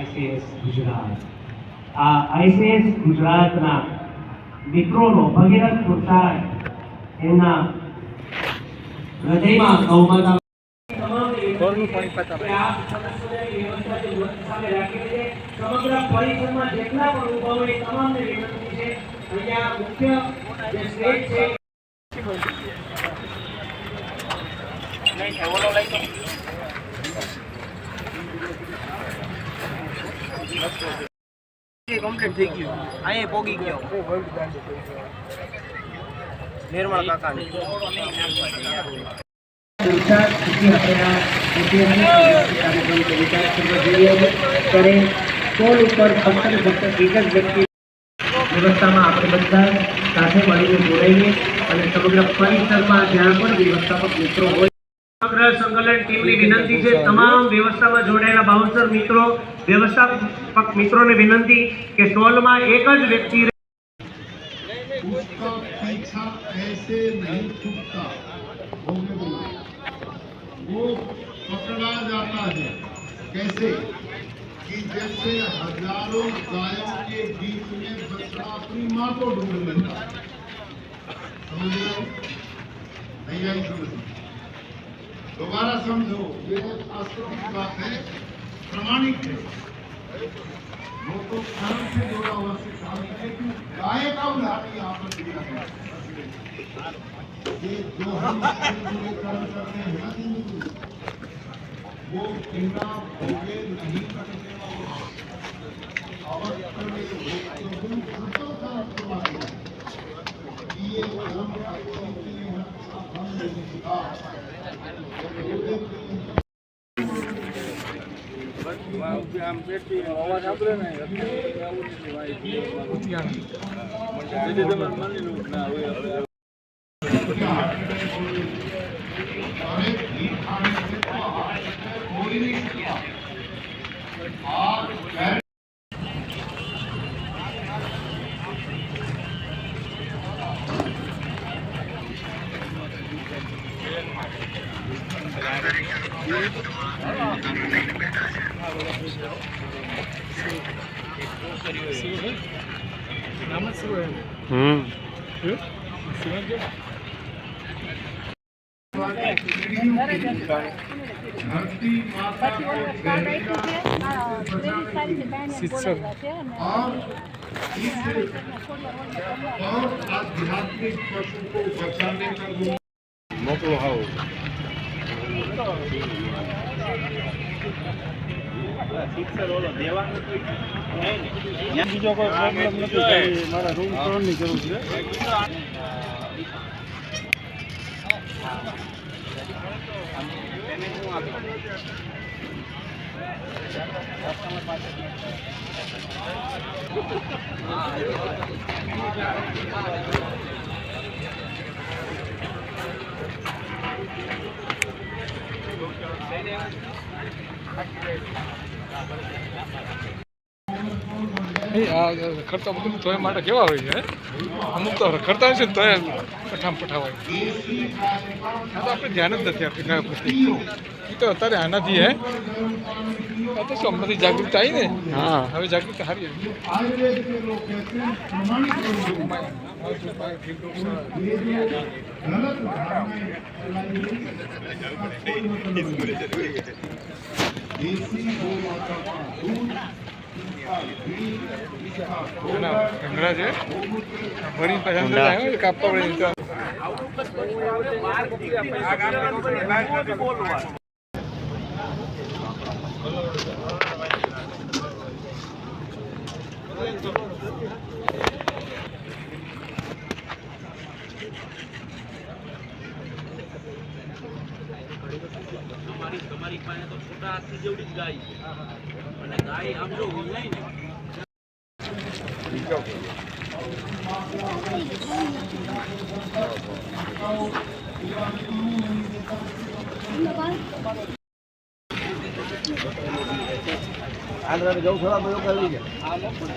ICS Gujarat આ ICS ગુજરાતના મિત્રોનો ભગીરથ પુરુષાર્થ એમના હૃદયમાં ગૌમાતા સમગ્ર પરિસરમાં જેટલા પણ ઉભા હોય તમામને વિનંતી છે અહીંયા મુખ્ય જે સ્ટેજ છે કમ્પ્લીટ થઈ ગયું અહીંયા પોગી ગયો નિર્મળ કાકાની વ્યવસ્થામાં આપણે બધા સાથે મળીને જોડાઈએ અને સમગ્ર પરિસરમાં જ્યાં પણ વ્યવસ્થાપક મિત્રો હોય સમગ્ર સંકલન ટીમની વિનંતી છે તમામ વ્યવસ્થામાં જોડાયેલા બાઉન્સર મિત્રો વ્યવસ્થાપક મિત્રોને વિનંતી કે સ્ટોલમાં એક જ વ્યક્તિ उसका पीछा ऐसे नहीं छूटता वो पकड़ा जाता है कैसे कि जैसे हजारों गायों के बीच में बछड़ा अपनी माँ को ढूंढ लेता समझ रहे हो नहीं आई समझ दोबारा समझो ये वास्तविक बात है प्रमाणिक है वो तो कर्म से जोड़ा हुआ सिद्धांत है कि गाय का उदाहरण यहाँ पर दिया गया ये जो हम कर्म करते हैं ना वो बिना भोगे नहीं करते अवश्य में ये कर्म આમ પેટી અવાજ આપણે ને धरती माता को और आध्यात्मिक पशु को बचाने का मोकलो हाउ બીજો કોઈ પ્રોબ્લેમ નથી મારા રૂમ 3 ની જરૂર છે ખર્ચા બધું તોય માટે કેવા હોય છે અમુક તો ખર્ચા છે ને તોય પઠામ પઠાવાય આ તો આપણે ધ્યાન જ નથી આપી કયા પ્રત્યે એ તો અત્યારે આનાથી હે આ તો શું હમણાંથી જાગૃતિ આવી ને હા હવે જાગૃતિ સારી ભંગડા છે ભરી પસંદ આવ્યો કાપવા પડે તમારી પાસે તો છોટા હાથી જેવડી જ ગાય છે અને ગાય આમ જો વિલાય ને આ જવું થોડા બધું કરી ગયા